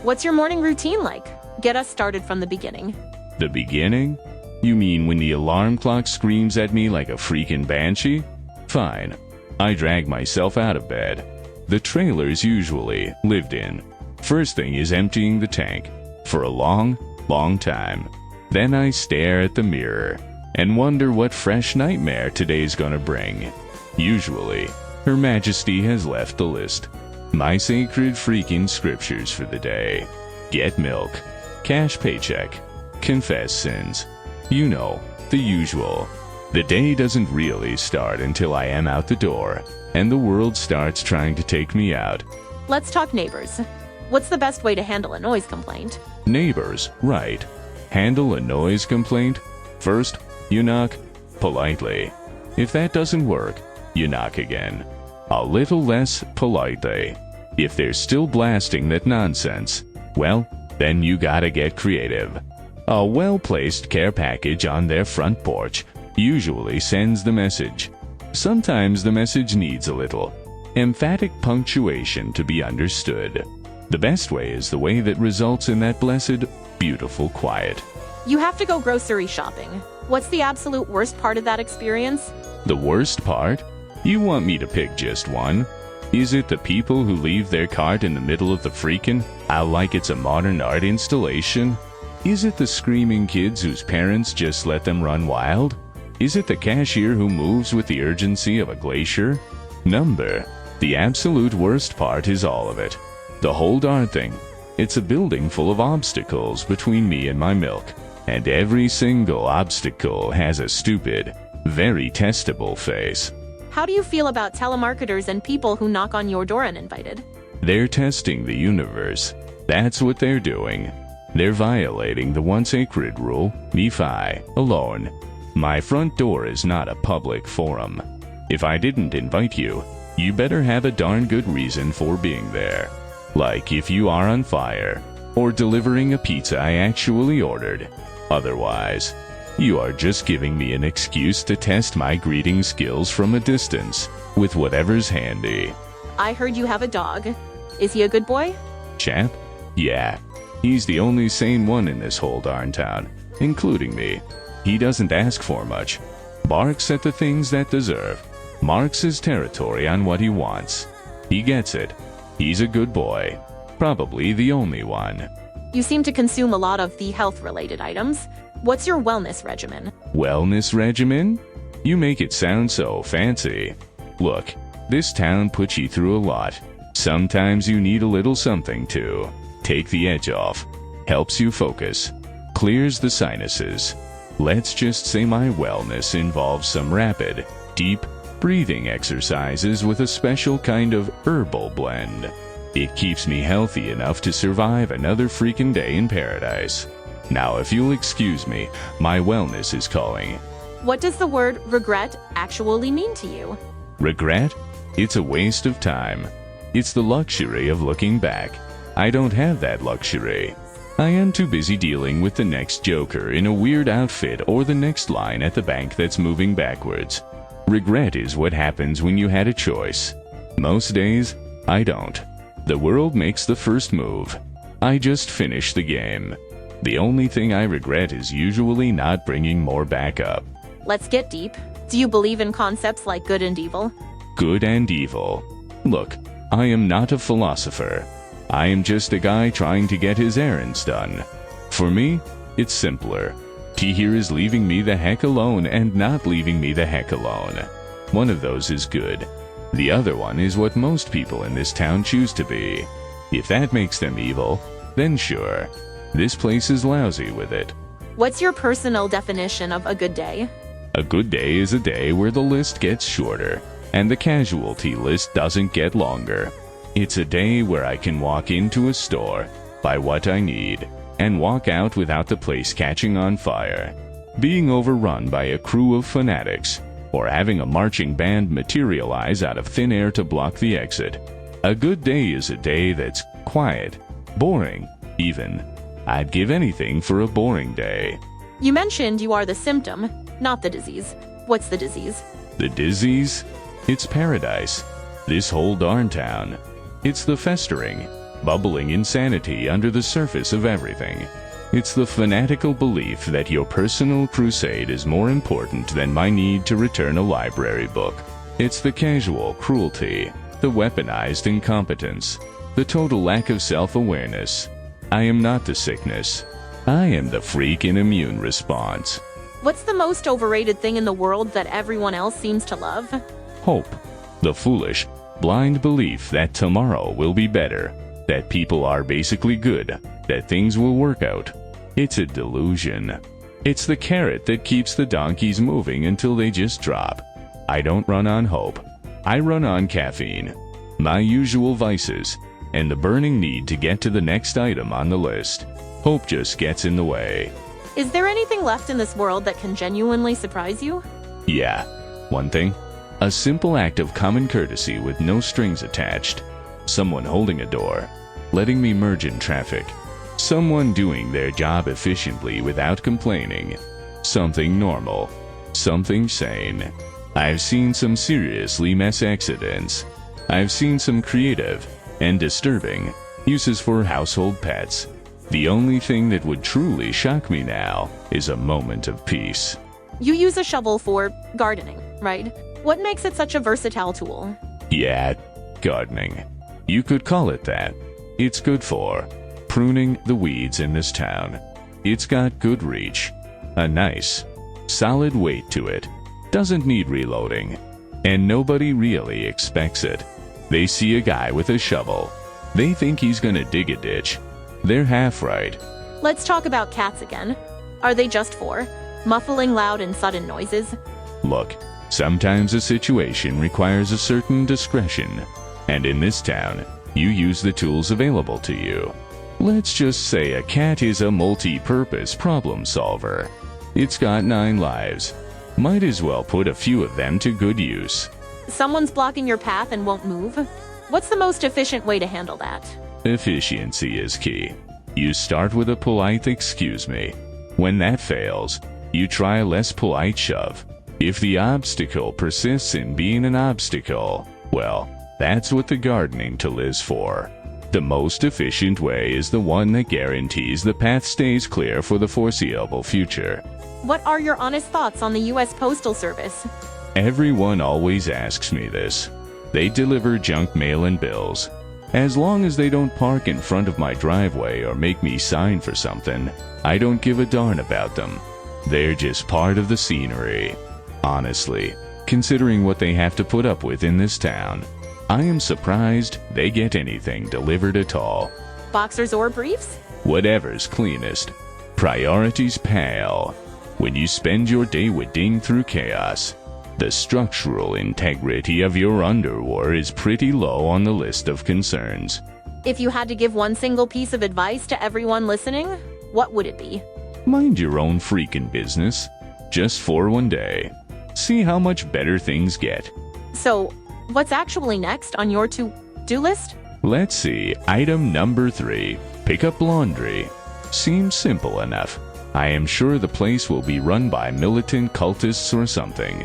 What's your morning routine like? Get us started from the beginning. The beginning? You mean when the alarm clock screams at me like a freaking banshee? Fine. I drag myself out of bed. The trailer's usually lived in. First thing is emptying the tank. For a long time. Then I stare at the mirror and wonder what fresh nightmare today's gonna bring. Usually, Her Majesty has left the list. My sacred freaking scriptures for the day. Get milk. Cash paycheck. Confess sins. You know, the usual. The day doesn't really start until I am out the door, and the world starts trying to take me out. Let's talk neighbors. What's the best way to handle a noise complaint? Neighbors, right. Handle a noise complaint? First, you knock politely. If that doesn't work, you knock again. A little less politely. If they're still blasting that nonsense, well, then you gotta get creative. A well-placed care package on their front porch usually sends the message. Sometimes the message needs a little emphatic punctuation to be understood. The best way is the way that results in that blessed, beautiful quiet. You have to go grocery shopping. What's the absolute worst part of that experience? The worst part? You want me to pick just one? Is it the people who leave their cart in the middle of the freaking aisle like it's a modern art installation? Is it the screaming kids whose parents just let them run wild? Is it the cashier who moves with the urgency of a glacier? The absolute worst part is all of it. The whole darn thing. It's a building full of obstacles between me and my milk. And every single obstacle has a stupid, very testable face. How do you feel about telemarketers and people who knock on your door uninvited? They're testing the universe. That's what they're doing. They're violating the one sacred rule, Nephi, alone. My front door is not a public forum. If I didn't invite you, you better have a darn good reason for being there. Like if you are on fire, or delivering a pizza I actually ordered. Otherwise, you are just giving me an excuse to test my greeting skills from a distance, with whatever's handy. I heard you have a dog. Is he a good boy? Chap? Yeah. He's the only sane one in this whole darn town, including me. He doesn't ask for much. Barks at the things that deserve. Marks his territory on what he wants. He gets it. He's a good boy. Probably the only one. You seem to consume a lot of the health-related items. What's your wellness regimen? Wellness regimen? You make it sound so fancy. Look, this town puts you through a lot. Sometimes you need a little something to take the edge off. Helps you focus. Clears the sinuses. Let's just say my wellness involves some rapid, deep breathing exercises with a special kind of herbal blend. It keeps me healthy enough to survive another freaking day in paradise. Now, if you'll excuse me, my wellness is calling. What does the word regret actually mean to you? Regret? It's a waste of time. It's the luxury of looking back. I don't have that luxury. I am too busy dealing with the next joker in a weird outfit or the next line at the bank that's moving backwards. Regret is what happens when you had a choice. Most days, I don't. The world makes the first move. I just finish the game. The only thing I regret is usually not bringing more backup. Let's get deep. Do you believe in concepts like good and evil? Good and evil. Look, I am not a philosopher. I am just a guy trying to get his errands done. For me, it's simpler. T here is leaving me the heck alone and not leaving me the heck alone. One of those is good. The other one is what most people in this town choose to be. If that makes them evil, then sure. This place is lousy with it. What's your personal definition of a good day? A good day is a day where the list gets shorter, and the casualty list doesn't get longer. It's a day where I can walk into a store, buy what I need, and walk out without the place catching on fire, being overrun by a crew of fanatics, or having a marching band materialize out of thin air to block the exit. A good day is a day that's quiet, boring, even. I'd give anything for a boring day. You mentioned you are the symptom, not the disease. What's the disease? The disease? It's paradise. This whole darn town. It's the festering. bubbling insanity under the surface of everything. It's the fanatical belief that your personal crusade is more important than my need to return a library book. It's the casual cruelty, the weaponized incompetence, the total lack of self-awareness. I am not the sickness. I am the freaking immune response. What's the most overrated thing in the world that everyone else seems to love? Hope. The foolish, blind belief that tomorrow will be better, that people are basically good, that things will work out. It's a delusion. It's the carrot that keeps the donkeys moving until they just drop. I don't run on hope. I run on caffeine, my usual vices, and the burning need to get to the next item on the list. Hope just gets in the way. Is there anything left in this world that can genuinely surprise you? Yeah, one thing. A simple act of common courtesy with no strings attached. Someone holding a door, letting me merge in traffic. Someone doing their job efficiently without complaining. Something normal. Something sane. I've seen some seriously mess accidents. I've seen some creative and disturbing uses for household pets. The only thing that would truly shock me now is a moment of peace. You use a shovel for gardening, right? What makes it such a versatile tool? Yeah, gardening. You could call it that. It's good for pruning the weeds in this town. It's got good reach. A nice, solid weight to it. Doesn't need reloading. And nobody really expects it. They see a guy with a shovel. They think he's gonna dig a ditch. They're half right. Let's talk about cats again. Are they just for muffling loud and sudden noises? Look, sometimes a situation requires a certain discretion. And in this town, you use the tools available to you. Let's just say a cat is a multi-purpose problem solver. It's got 9 lives. Might as well put a few of them to good use. Someone's blocking your path and won't move? What's the most efficient way to handle that? Efficiency is key. You start with a polite "excuse me." When that fails, you try a less polite shove. If the obstacle persists in being an obstacle, well, that's what the gardening tool is for. The most efficient way is the one that guarantees the path stays clear for the foreseeable future. What are your honest thoughts on the U.S. Postal Service? Everyone always asks me this. They deliver junk mail and bills. As long as they don't park in front of my driveway or make me sign for something, I don't give a darn about them. They're just part of the scenery. Honestly, considering what they have to put up with in this town, I am surprised they get anything delivered at all. Boxers or briefs? Whatever's cleanest. Priorities pale. When you spend your day wading through chaos, the structural integrity of your underwear is pretty low on the list of concerns. If you had to give one single piece of advice to everyone listening, what would it be? Mind your own freaking business. Just for one day. See how much better things get. So, what's actually next on your to-do list? Let's see. Item number 3. Pick up laundry. Seems simple enough. I am sure the place will be run by militant cultists or something.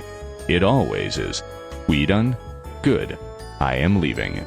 It always is. We done? Good. I am leaving.